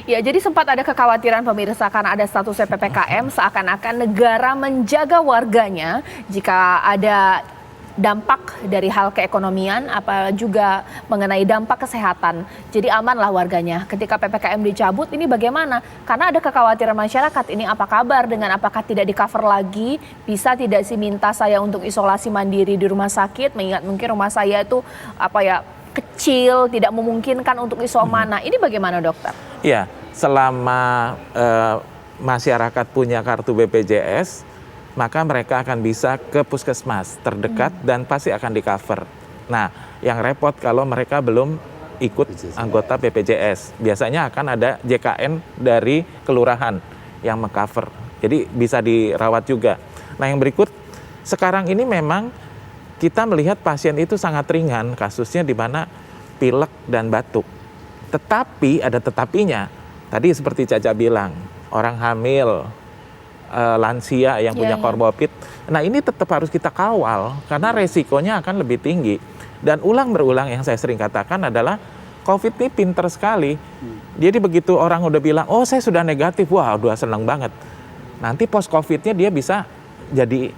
Ya, jadi sempat ada kekhawatiran pemirsa karena ada statusnya PPKM seakan-akan negara menjaga warganya jika ada dampak dari hal keekonomian apa juga mengenai dampak kesehatan. Jadi amanlah warganya. Ketika PPKM dicabut ini bagaimana? Karena ada kekhawatiran masyarakat ini apa kabar dengan apakah tidak di-cover lagi? Bisa tidak sih minta saya untuk isolasi mandiri di rumah sakit mengingat mungkin rumah saya itu kecil, tidak memungkinkan untuk isoman. Nah, ini bagaimana dokter? Ya, selama masyarakat punya kartu BPJS, maka mereka akan bisa ke puskesmas terdekat dan pasti akan di-cover. Nah, yang repot kalau mereka belum ikut anggota BPJS. Biasanya akan ada JKN dari kelurahan yang meng-cover. Jadi bisa dirawat juga. Nah, yang berikut, sekarang ini memang kita melihat pasien itu sangat ringan kasusnya di mana pilek dan batuk. Tetapi ada tetapinya. Tadi seperti Caca bilang, orang hamil, lansia yang punya komorbid. Nah, ini tetap harus kita kawal karena resikonya akan lebih tinggi. Dan ulang berulang yang saya sering katakan adalah COVID ini pinter sekali. Jadi begitu orang udah bilang, oh saya sudah negatif, wah udah senang banget. Nanti post COVID-nya dia bisa jadi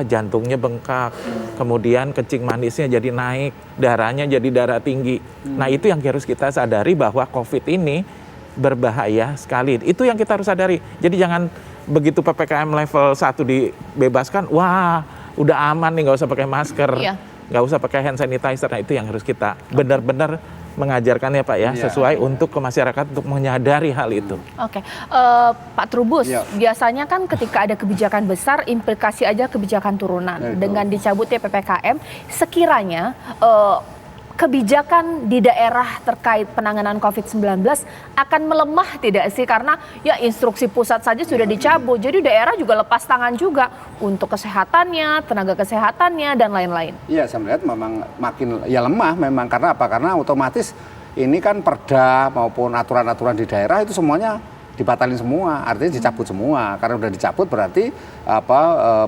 jantungnya bengkak, kemudian kencing manisnya jadi naik, darahnya jadi darah tinggi. Nah, itu yang harus kita sadari bahwa COVID ini berbahaya sekali. Itu yang kita harus sadari. Jadi jangan begitu PPKM level 1 dibebaskan, wah udah aman nih nggak usah pakai masker, nggak usah pakai hand sanitizer. Nah, itu yang harus kita benar-benar mengajarkan ya Pak ya, sesuai untuk ke masyarakat untuk menyadari hal itu. Oke, Pak Trubus, biasanya kan ketika ada kebijakan besar, implikasi aja kebijakan turunan. Dengan dicabutnya PPKM, sekiranya kebijakan di daerah terkait penanganan COVID-19 akan melemah tidak sih? Karena ya instruksi pusat saja sudah dicabut, jadi daerah juga lepas tangan juga untuk kesehatannya, tenaga kesehatannya, dan lain-lain. Iya, saya melihat memang makin lemah memang. Karena apa? Karena otomatis ini kan perda maupun aturan-aturan di daerah itu semuanya dibatalin semua, artinya dicabut semua. Karena sudah dicabut berarti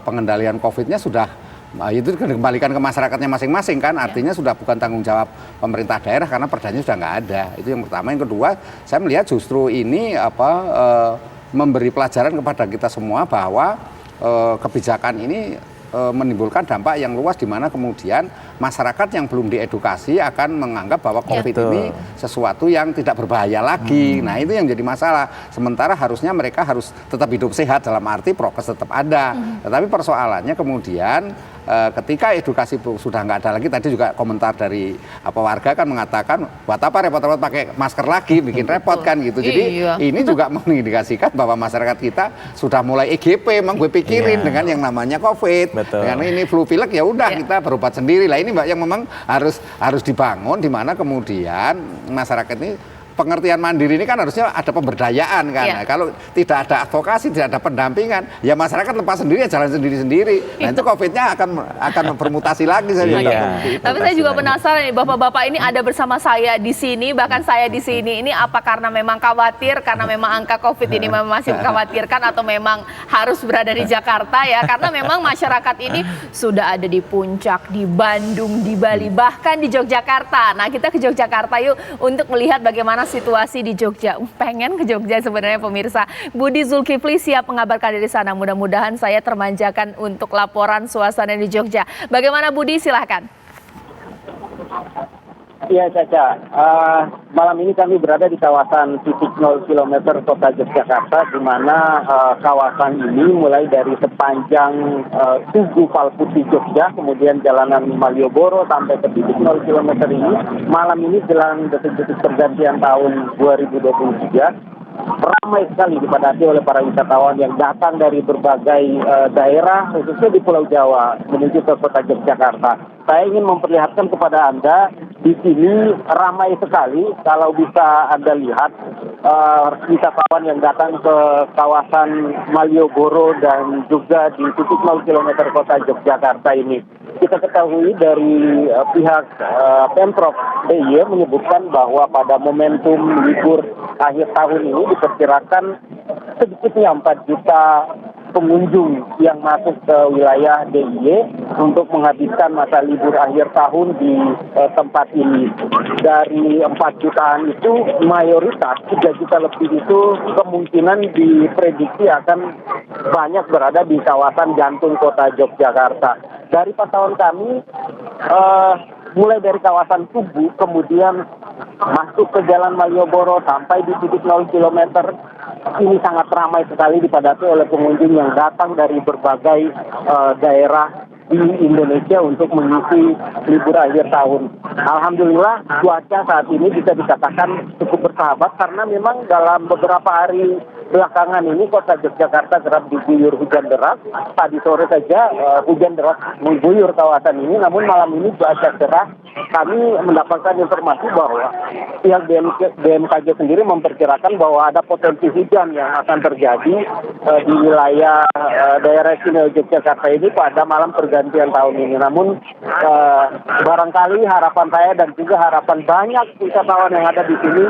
pengendalian COVID-nya sudah itu dikembalikan ke masyarakatnya masing-masing kan, artinya sudah bukan tanggung jawab pemerintah daerah karena perdanya sudah nggak ada. Itu yang pertama. Yang kedua, saya melihat justru ini memberi pelajaran kepada kita semua bahwa kebijakan ini menimbulkan dampak yang luas di mana kemudian masyarakat yang belum diedukasi akan menganggap bahwa COVID ini sesuatu yang tidak berbahaya lagi. Nah, itu yang jadi masalah. Sementara harusnya mereka harus tetap hidup sehat dalam arti prokes tetap ada. Tetapi persoalannya kemudian ketika edukasi sudah nggak ada lagi, tadi juga komentar dari warga kan mengatakan buat apa repot-repot pakai masker lagi, bikin repot kan gitu. Jadi ini juga mengindikasikan bahwa masyarakat kita sudah mulai EGP, emang gue pikirin dengan yang namanya COVID. Karena ini flu pilek ya udah kita berobat sendiri lah. Ini Mbak yang memang harus dibangun di mana kemudian masyarakat ini pengertian mandiri ini kan harusnya ada pemberdayaan kan. Nah, kalau tidak ada advokasi, tidak ada pendampingan, ya masyarakat lepas sendiri, jalan sendiri-sendiri. Nah, itu COVID-nya akan bermutasi lagi saya. Tapi saya juga penasaran nih, bapak-bapak ini ada bersama saya di sini, bahkan saya di sini. Ini apa karena memang khawatir, karena memang angka COVID ini masih mengkhawatirkan, atau memang harus berada di Jakarta ya? Karena memang masyarakat ini sudah ada di Puncak, di Bandung, di Bali, bahkan di Yogyakarta. Nah, kita ke Yogyakarta yuk untuk melihat bagaimana situasi di Jogja. Pengen ke Jogja sebenarnya pemirsa. Budi Zulkifli siap mengabarkan dari sana. Mudah-mudahan saya termanjakan untuk laporan suasana di Jogja. Bagaimana Budi? Silahkan. Iya Caca, malam ini kami berada di kawasan titik 0 km kota Yogyakarta, di mana kawasan ini mulai dari sepanjang Tugu Palputi Jogja, kemudian jalanan Malioboro sampai ke titik 0 km ini. Malam ini jelang detik-detik pergantian tahun 2023. Ramai sekali dipadati oleh para wisatawan yang datang dari berbagai daerah, khususnya di Pulau Jawa, menuju ke kota Yogyakarta. Saya ingin memperlihatkan kepada Anda, di sini ramai sekali. Kalau bisa Anda lihat, wisatawan yang datang ke kawasan Malioboro dan juga di titik 0 km kota Yogyakarta ini. Kita ketahui dari pihak Pemprov DIY menyebutkan bahwa pada momentum libur akhir tahun ini diperkirakan sedikitnya 4 juta pengunjung yang masuk ke wilayah DIY untuk menghabiskan masa libur akhir tahun di tempat ini. Dari 4 jutaan itu mayoritas 3 juta lebih itu kemungkinan diprediksi akan banyak berada di kawasan jantung kota Yogyakarta. Dari pantauan kami, mulai dari kawasan Tugu, kemudian masuk ke Jalan Malioboro sampai di titik 0 km, ini sangat ramai sekali dipadati oleh pengunjung yang datang dari berbagai daerah di Indonesia untuk mengisi libur akhir tahun. Alhamdulillah cuaca saat ini bisa dikatakan cukup bersahabat karena memang dalam beberapa hari belakangan ini kota Yogyakarta kerap diguyur hujan deras. Tadi sore saja hujan deras mengguyur kawasan ini, namun malam ini cuaca cerah. Kami mendapatkan informasi bahwa pihak BMKG sendiri memperkirakan bahwa ada potensi hujan yang akan terjadi di wilayah daerah istimewa Yogyakarta ini pada malam pergantian tahun ini. Namun barangkali harapan saya dan juga harapan banyak wisatawan yang ada di sini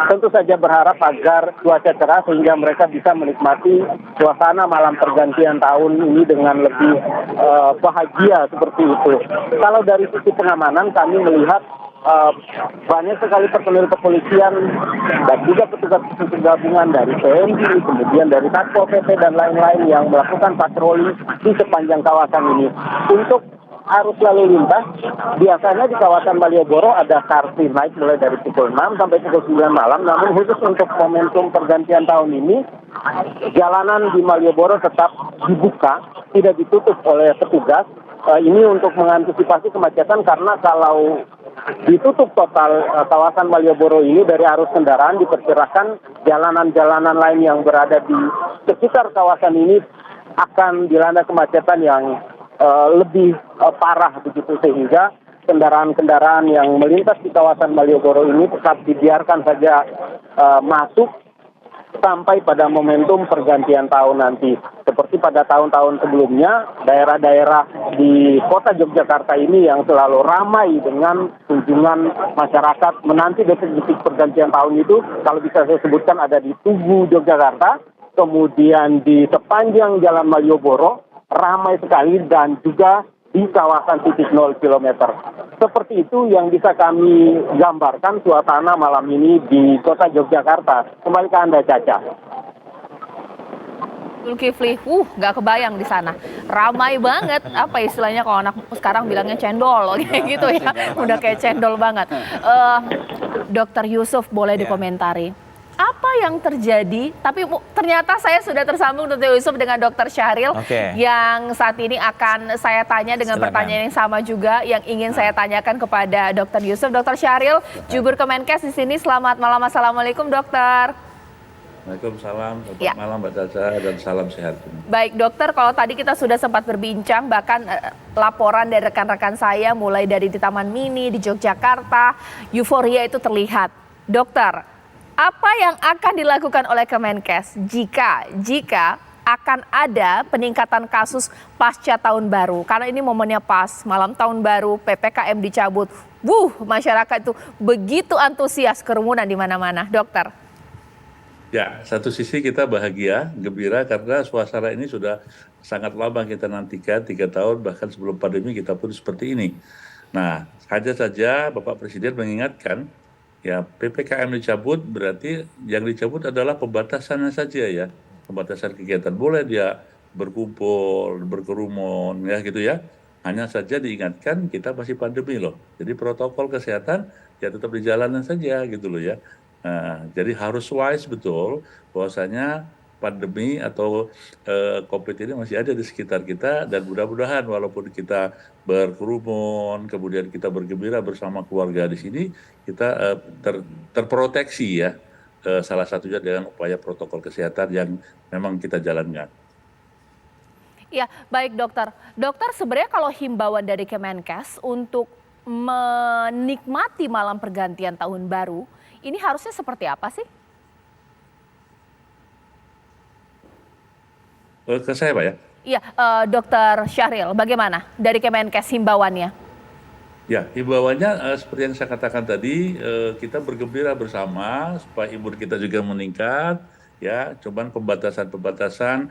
tentu saja berharap agar cuaca cerah sehingga mereka bisa menikmati suasana malam pergantian tahun ini dengan lebih bahagia seperti itu. Kalau dari sisi pengamanan kami melihat banyak sekali personil kepolisian dan juga petugas gabungan dari TNI, kemudian dari Satpol PP dan lain-lain yang melakukan patroli di sepanjang kawasan ini. Untuk arus lalu lintas, biasanya di kawasan Malioboro ada car free night mulai dari pukul 6 sampai pukul 9 malam, namun khusus untuk momentum pergantian tahun ini, jalanan di Malioboro tetap dibuka, tidak ditutup oleh petugas. Ini untuk mengantisipasi kemacetan karena kalau ditutup total kawasan Malioboro ini dari arus kendaraan, diperkirakan jalanan-jalanan lain yang berada di sekitar kawasan ini akan dilanda kemacetan yang lebih parah begitu, sehingga kendaraan-kendaraan yang melintas di kawasan Malioboro ini tetap dibiarkan saja masuk sampai pada momentum pergantian tahun nanti. Seperti pada tahun-tahun sebelumnya, daerah-daerah di kota Yogyakarta ini yang selalu ramai dengan kunjungan masyarakat menanti detik-detik pergantian tahun itu, kalau bisa saya sebutkan ada di Tugu Yogyakarta, kemudian di sepanjang Jalan Malioboro, ramai sekali, dan juga di kawasan titik 0 km. Seperti itu yang bisa kami gambarkan suasana malam ini di kota Yogyakarta. Kembali ke Anda, Caca. Zulkifli, nggak kebayang di sana. Ramai banget, apa istilahnya kalau anak sekarang bilangnya cendol, kayak gitu ya. Udah kayak cendol banget. Dr. Yusuf, boleh dikomentari. Apa yang terjadi, tapi ternyata saya sudah tersambung Dr. Yusuf dengan Dr. Syahril yang saat ini akan saya tanya dengan pertanyaan yang sama juga yang ingin saya tanyakan kepada Dr. Yusuf. Dr. Syahril, Jubir Kemenkes di sini. Selamat malam, Assalamualaikum dokter. Waalaikumsalam, selamat malam Mbak Caca dan salam sehat. Baik dokter, kalau tadi kita sudah sempat berbincang, bahkan laporan dari rekan-rekan saya mulai dari di Taman Mini, di Yogyakarta, euforia itu terlihat. Dokter, apa yang akan dilakukan oleh Kemenkes jika akan ada peningkatan kasus pasca tahun baru? Karena ini momennya pas, malam tahun baru, PPKM dicabut. Masyarakat itu begitu antusias, kerumunan di mana-mana. Dokter. Ya, satu sisi kita bahagia, gembira karena suasana ini sudah sangat lama kita nantikan, 3 tahun, bahkan sebelum pandemi kita pun seperti ini. Nah, hanya saja Bapak Presiden mengingatkan, ya PPKM dicabut berarti yang dicabut adalah pembatasannya saja ya. Pembatasan kegiatan, boleh dia berkumpul, berkerumun ya gitu ya. Hanya saja diingatkan kita masih pandemi loh. Jadi protokol kesehatan ya tetap dijalankan saja gitu loh ya. Nah, jadi harus wise betul bahwasanya pandemi atau COVID ini masih ada di sekitar kita, dan mudah-mudahan walaupun kita berkerumun, kemudian kita bergembira bersama keluarga di sini, kita terproteksi ya, salah satunya dengan upaya protokol kesehatan yang memang kita jalankan. Ya, baik dokter. Dokter, sebenarnya kalau himbauan dari Kemenkes untuk menikmati malam pergantian tahun baru, ini harusnya seperti apa sih? Ke saya Pak ya? Iya, Dr. Syahril, bagaimana dari Kemenkes himbauannya? Ya, himbauannya seperti yang saya katakan tadi, kita bergembira bersama supaya imun kita juga meningkat, ya, cuman pembatasan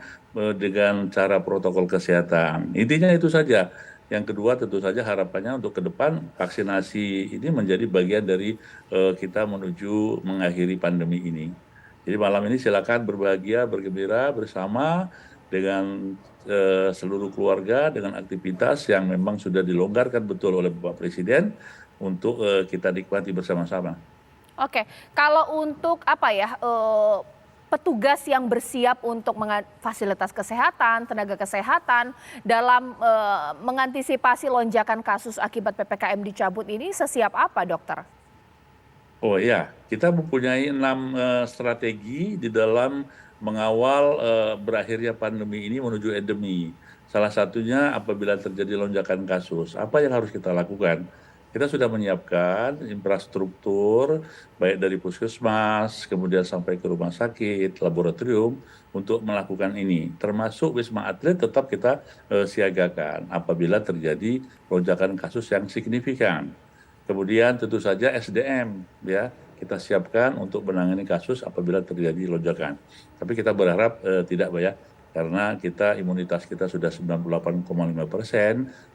dengan cara protokol kesehatan. Intinya itu saja. Yang kedua tentu saja harapannya untuk ke depan vaksinasi ini menjadi bagian dari kita menuju mengakhiri pandemi ini. Jadi malam ini silakan berbahagia, bergembira bersama dengan seluruh keluarga dengan aktivitas yang memang sudah dilonggarkan betul oleh Bapak Presiden untuk kita nikmati bersama-sama. Oke, kalau untuk apa ya, petugas yang bersiap untuk fasilitas kesehatan, tenaga kesehatan dalam mengantisipasi lonjakan kasus akibat PPKM dicabut ini sesiap apa, dokter? Oh iya, kita mempunyai 6 strategi di dalam mengawal berakhirnya pandemi ini menuju endemi. Salah satunya apabila terjadi lonjakan kasus, apa yang harus kita lakukan? Kita sudah menyiapkan infrastruktur baik dari puskesmas, kemudian sampai ke rumah sakit, laboratorium untuk melakukan ini. Termasuk Wisma Atlet tetap kita siagakan apabila terjadi lonjakan kasus yang signifikan. Kemudian tentu saja SDM ya kita siapkan untuk menangani kasus apabila terjadi lonjakan. Tapi kita berharap tidak Pak ya, karena imunitas kita sudah 98,5%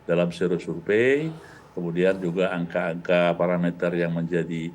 dalam survei. Kemudian juga angka-angka parameter yang menjadi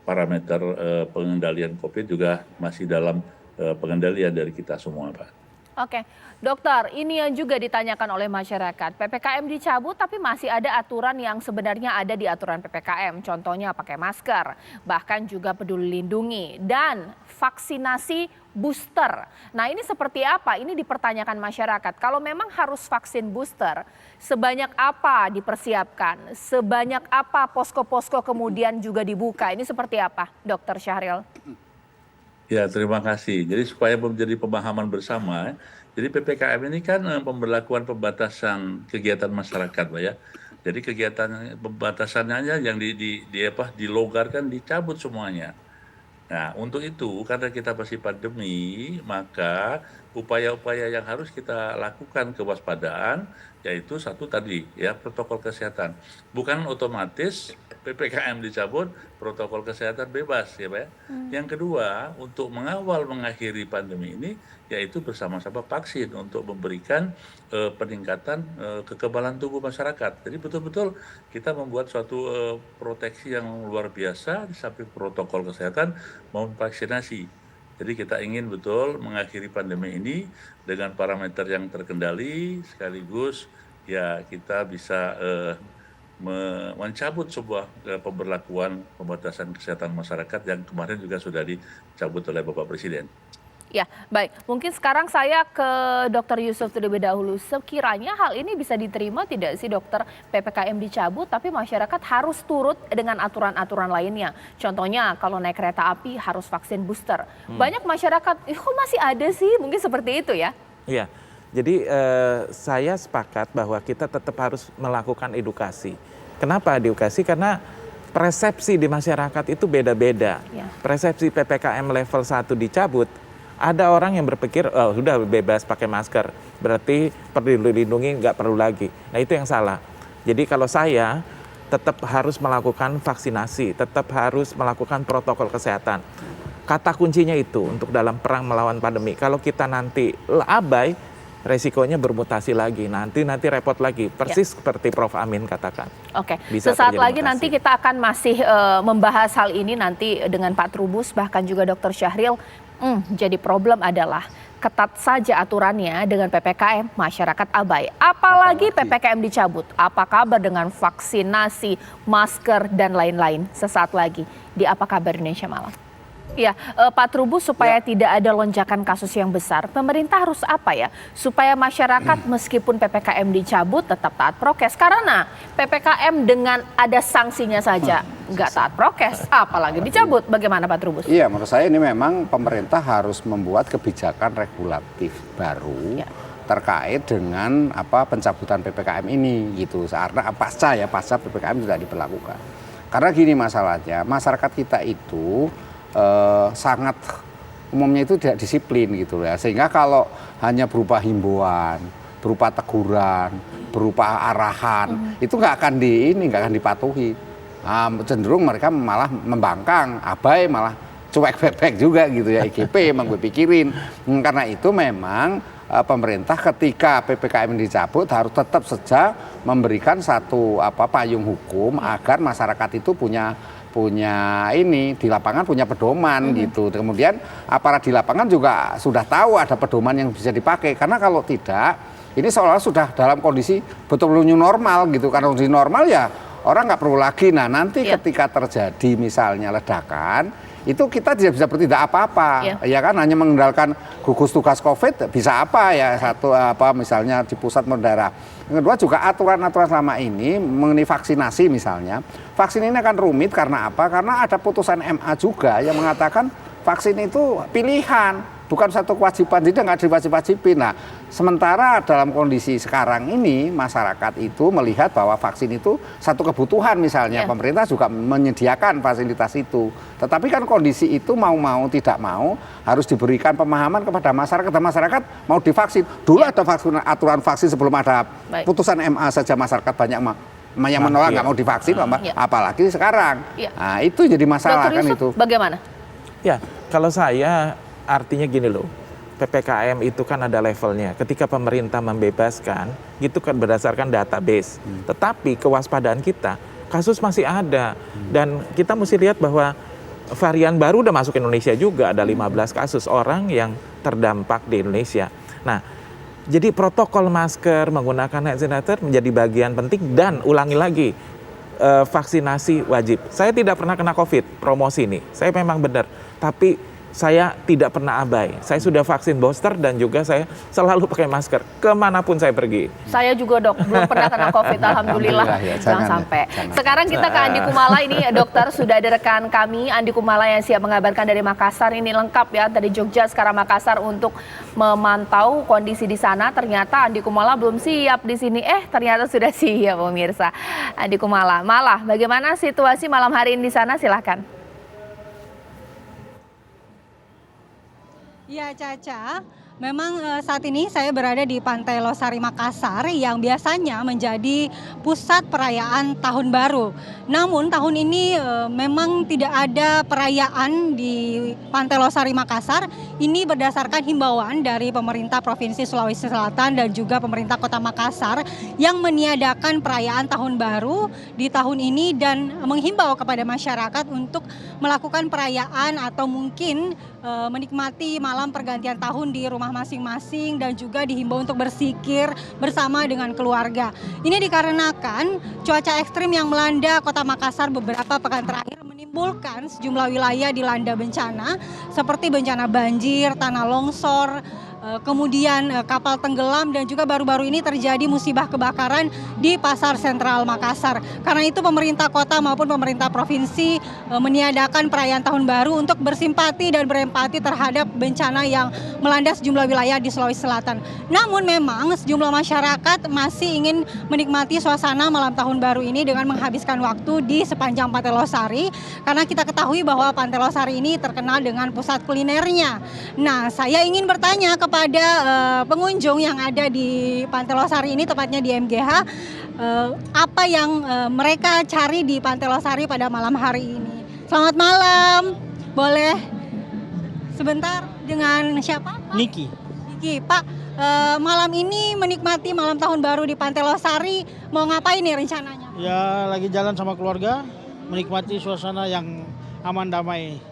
parameter pengendalian COVID juga masih dalam pengendalian dari kita semua, Pak. Oke, dokter, ini yang juga ditanyakan oleh masyarakat. PPKM dicabut tapi masih ada aturan yang sebenarnya ada di aturan PPKM. Contohnya pakai masker, bahkan juga peduli lindungi dan vaksinasi booster. Nah ini seperti apa? Ini dipertanyakan masyarakat. Kalau memang harus vaksin booster, sebanyak apa dipersiapkan? Sebanyak apa posko-posko kemudian juga dibuka? Ini seperti apa, Dokter Syahril? Ya, terima kasih. Jadi supaya menjadi pemahaman bersama, jadi PPKM ini kan pemberlakuan pembatasan kegiatan masyarakat, Pak ya. Jadi kegiatan pembatasannya yang dilonggarkan, dicabut semuanya. Nah, untuk itu karena kita masih pandemi, maka upaya-upaya yang harus kita lakukan kewaspadaan yaitu satu tadi ya protokol kesehatan. Bukan otomatis PPKM dicabut, protokol kesehatan bebas ya Pak ya. Yang kedua, untuk mengawal mengakhiri pandemi ini yaitu bersama-sama vaksin untuk memberikan peningkatan kekebalan tubuh masyarakat. Jadi betul-betul kita membuat suatu proteksi yang luar biasa di samping protokol kesehatan maupun vaksinasi. Jadi kita ingin betul mengakhiri pandemi ini dengan parameter yang terkendali sekaligus ya kita bisa mencabut sebuah pemberlakuan pembatasan kesehatan masyarakat yang kemarin juga sudah dicabut oleh Bapak Presiden. Ya, baik. Mungkin sekarang saya ke Dr. Yusuf terlebih dahulu. Sekiranya hal ini bisa diterima tidak sih dokter, PPKM dicabut tapi masyarakat harus turut dengan aturan-aturan lainnya. Contohnya kalau naik kereta api harus vaksin booster. Banyak masyarakat, kok masih ada sih? Mungkin seperti itu ya? Iya, jadi saya sepakat bahwa kita tetap harus melakukan edukasi. Kenapa edukasi? Karena persepsi di masyarakat itu beda-beda. Ya. Persepsi PPKM level 1 dicabut, ada orang yang berpikir, oh sudah bebas pakai masker, berarti perlu dilindungi nggak perlu lagi. Nah itu yang salah. Jadi kalau saya tetap harus melakukan vaksinasi, tetap harus melakukan protokol kesehatan. Kata kuncinya itu untuk dalam perang melawan pandemi. Kalau kita nanti abai, resikonya bermutasi lagi, nanti repot lagi, persis seperti Prof. Amin katakan. Oke, Bisa sesaat terjadi lagi mutasi. nanti kita akan masih membahas hal ini nanti dengan Pak Trubus, bahkan juga Dr. Syahril. Jadi problem adalah ketat saja aturannya dengan PPKM, masyarakat abai. Apalagi PPKM dicabut. Apa kabar dengan vaksinasi, masker, dan lain-lain? Sesaat lagi di Apa Kabar Indonesia Malam. Ya, Pak Trubus, supaya tidak ada lonjakan kasus yang besar, pemerintah harus apa ya? Supaya masyarakat meskipun PPKM dicabut tetap taat prokes. Karena PPKM dengan ada sanksinya saja nggak taat prokes, apalagi dicabut. Bagaimana Pak Trubus? Iya, menurut saya ini memang pemerintah harus membuat kebijakan regulatif baru terkait dengan pencabutan PPKM ini gitu. Karena pasca PPKM tidak diberlakukan. Karena gini masalahnya, masyarakat kita itu sangat umumnya itu tidak disiplin gitu ya, sehingga kalau hanya berupa himbauan, berupa teguran, berupa arahan itu nggak akan dipatuhi. Cenderung mereka malah membangkang, abai, malah cuek bebek juga gitu ya, IGP emang gue pikirin. Karena itu memang pemerintah ketika PPKM ini dicabut harus tetap saja memberikan satu payung hukum agar masyarakat itu punya ini di lapangan punya pedoman gitu. Kemudian aparat di lapangan juga sudah tahu ada pedoman yang bisa dipakai, karena kalau tidak ini seolah-olah sudah dalam kondisi betul-betul new normal gitu. Karena kondisi normal ya orang nggak perlu lagi. Nah nanti ketika terjadi misalnya ledakan, itu kita tidak bisa bertindak apa-apa, ya kan, hanya mengendalikan gugus tugas COVID bisa apa ya, satu misalnya di pusat daerah. Yang kedua juga aturan-aturan selama ini mengenai vaksinasi misalnya, vaksin ini akan rumit karena apa? Karena ada putusan MA juga yang mengatakan vaksin itu pilihan, bukan satu kewajiban, jadi nggak diwajib-wajibin. Nah, sementara dalam kondisi sekarang ini masyarakat itu melihat bahwa vaksin itu satu kebutuhan misalnya, pemerintah juga menyediakan fasilitas itu. Tetapi kan kondisi itu mau tidak mau harus diberikan pemahaman kepada masyarakat. Dan masyarakat mau divaksin. Dulu ada aturan vaksin sebelum ada putusan MA saja masyarakat banyak yang menolak nggak mau divaksin, apalagi sekarang. Nah, itu jadi masalah. Dr. Kan Yusuf, itu. bagaimana? Ya, kalau saya artinya gini loh, PPKM itu kan ada levelnya. Ketika pemerintah membebaskan, itu kan berdasarkan database. Tetapi kewaspadaan kita, kasus masih ada. Dan kita mesti lihat bahwa varian baru udah masuk Indonesia juga. Ada 15 kasus orang yang terdampak di Indonesia. Nah, jadi protokol masker, menggunakan hand sanitizer menjadi bagian penting. Dan ulangi lagi, vaksinasi wajib. Saya tidak pernah kena COVID, promosi ini. Saya memang benar. Tapi saya tidak pernah abai. Saya sudah vaksin booster dan juga saya selalu pakai masker kemanapun saya pergi. Saya juga dok, belum pernah kena COVID, alhamdulillah. Jangan sampai. Sekarang kita ke Andi Kumala, ini dokter sudah ada rekan kami, Andi Kumala yang siap mengabarkan dari Makassar. Ini lengkap ya, dari Jogja sekarang Makassar untuk memantau kondisi di sana. Ternyata Andi Kumala belum siap di sini. Ternyata sudah siap pemirsa. Andi Kumala, Malah bagaimana situasi malam hari ini di sana? Silahkan. Ya Caca, memang saat ini saya berada di Pantai Losari Makassar yang biasanya menjadi pusat perayaan Tahun Baru. Namun tahun ini memang tidak ada perayaan di Pantai Losari Makassar. Ini berdasarkan himbauan dari pemerintah Provinsi Sulawesi Selatan dan juga pemerintah Kota Makassar yang meniadakan perayaan Tahun Baru di tahun ini dan menghimbau kepada masyarakat untuk melakukan perayaan atau mungkin menikmati malam pergantian tahun di rumah masing-masing dan juga dihimbau untuk berzikir bersama dengan keluarga. Ini dikarenakan cuaca ekstrim yang melanda Kota Makassar beberapa pekan terakhir menimbulkan sejumlah wilayah dilanda bencana seperti bencana banjir, tanah longsor, kemudian kapal tenggelam dan juga baru-baru ini terjadi musibah kebakaran di Pasar Sentral Makassar. Karena itu pemerintah kota maupun pemerintah provinsi meniadakan perayaan Tahun Baru untuk bersimpati dan berempati terhadap bencana yang melanda sejumlah wilayah di Sulawesi Selatan. Namun memang sejumlah masyarakat masih ingin menikmati suasana malam Tahun Baru ini dengan menghabiskan waktu di sepanjang Pantai Losari karena kita ketahui bahwa Pantai Losari ini terkenal dengan pusat kulinernya. Nah, saya ingin bertanya kepada pengunjung yang ada di Pantai Losari ini, tepatnya di MGH, apa yang mereka cari di Pantai Losari pada malam hari ini. Selamat malam, boleh sebentar dengan siapa? Pak? Niki. Niki, Pak, malam ini menikmati malam Tahun Baru di Pantai Losari, mau ngapain nih rencananya? Ya lagi jalan sama keluarga, menikmati suasana yang aman damai.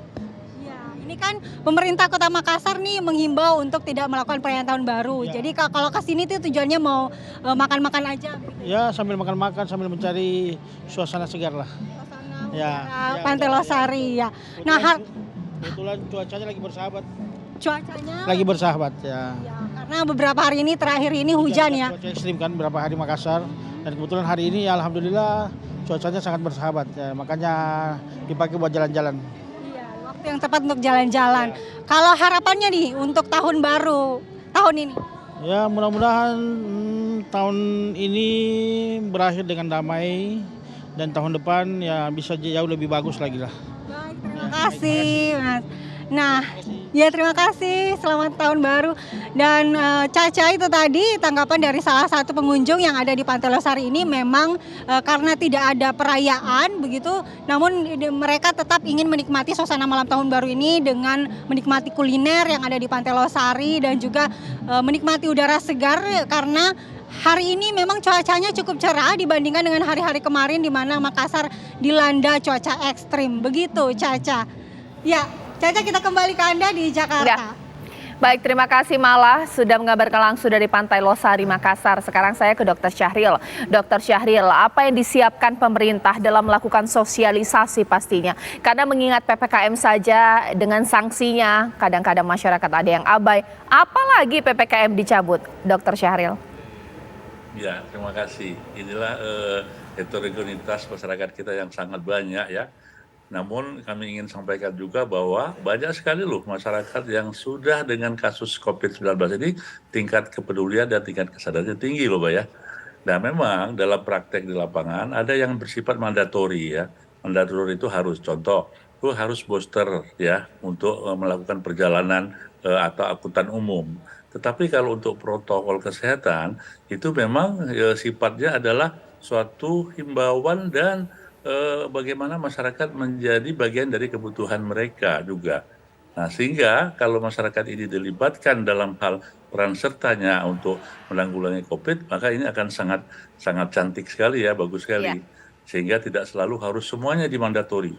Ini kan pemerintah Kota Makassar nih menghimbau untuk tidak melakukan perayaan Tahun Baru. Ya. Jadi kalau ke sini tuh tujuannya mau makan-makan aja gitu. Ya sambil makan-makan, sambil mencari suasana segar lah. Suasana Ya, udara ya, Pantai Losari ya. Nah, kebetulan cuacanya lagi bersahabat. Cuacanya Lagi bersahabat ya. ya. Karena beberapa hari ini terakhir ini hujan ya. Cuaca ekstrim kan beberapa hari Makassar dan kebetulan hari ini ya alhamdulillah cuacanya sangat bersahabat ya. Makanya dipakai buat jalan-jalan. Yang tepat untuk jalan-jalan. Kalau harapannya nih untuk Tahun Baru tahun ini? Ya mudah-mudahan tahun ini berakhir dengan damai dan tahun depan ya bisa jauh lebih bagus lagi lah. Baik, terima kasih Mas. Nah, ya terima kasih, selamat tahun baru. Dan Caca, itu tadi tanggapan dari salah satu pengunjung yang ada di Pantai Losari ini, memang karena tidak ada perayaan begitu, namun mereka tetap ingin menikmati suasana malam tahun baru ini dengan menikmati kuliner yang ada di Pantai Losari dan juga menikmati udara segar, karena hari ini memang cuacanya cukup cerah dibandingkan dengan hari-hari kemarin di mana Makassar dilanda cuaca ekstrim. Begitu, Caca. Ya, Caca, kita kembali ke Anda di Jakarta. Ya. Baik, terima kasih Mala sudah mengabarkan langsung dari Pantai Losari, Makassar. Sekarang saya ke Dr. Syahril. Dr. Syahril, apa yang disiapkan pemerintah dalam melakukan sosialisasi pastinya? Karena mengingat PPKM saja dengan sanksinya, kadang-kadang masyarakat ada yang abai. Apalagi PPKM dicabut, Dr. Syahril? Ya, terima kasih. Inilah heterogenitas masyarakat kita yang sangat banyak ya. Namun kami ingin sampaikan juga bahwa banyak sekali loh masyarakat yang sudah dengan kasus COVID-19 ini tingkat kepedulian dan tingkat kesadarannya tinggi loh Pak ya. Nah memang dalam praktek di lapangan ada yang bersifat mandatori ya. Mandatori itu harus, contoh, itu harus booster ya untuk melakukan perjalanan atau angkutan umum. Tetapi kalau untuk protokol kesehatan itu memang sifatnya adalah suatu himbauan dan bagaimana masyarakat menjadi bagian dari kebutuhan mereka juga. Nah, sehingga kalau masyarakat ini dilibatkan dalam hal peran sertanya untuk menanggulangi COVID, maka ini akan sangat cantik sekali ya, bagus sekali. Sehingga tidak selalu harus semuanya dimandatori,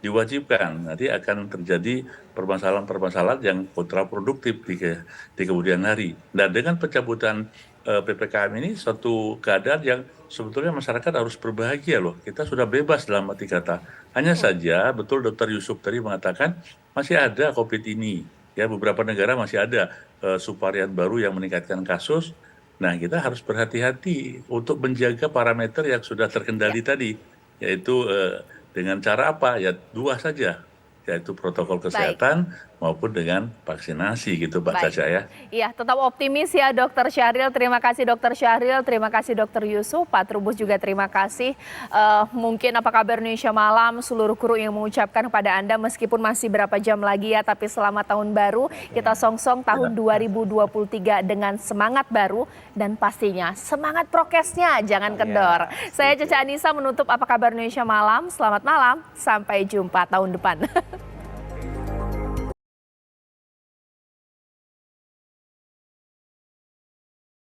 diwajibkan. Nanti akan terjadi permasalahan-permasalahan yang kontraproduktif di kemudian hari. Dan dengan pencabutan PPKM ini suatu keadaan yang sebetulnya masyarakat harus berbahagia loh. Kita sudah bebas dalam arti kata. Hanya saja betul Dr. Yusuf tadi mengatakan masih ada COVID ini. Ya beberapa negara masih ada subvarian baru yang meningkatkan kasus. Nah kita harus berhati-hati untuk menjaga parameter yang sudah terkendali tadi. Yaitu dengan cara apa? Ya dua saja. Yaitu protokol kesehatan maupun dengan vaksinasi gitu Mbak Caca ya. Iya, tetap optimis ya Dr. Syahril. Terima kasih Dr. Syahril, terima kasih Dr. Yusuf, Pak Trubus juga terima kasih. Mungkin apa kabar Indonesia Malam, seluruh kru yang mengucapkan kepada Anda meskipun masih berapa jam lagi ya, tapi selamat tahun baru. Kita songsong tahun 2023 dengan semangat baru dan pastinya semangat prokesnya jangan kendor. Saya Caca Anissa menutup apa kabar Indonesia Malam. Selamat malam, sampai jumpa tahun depan.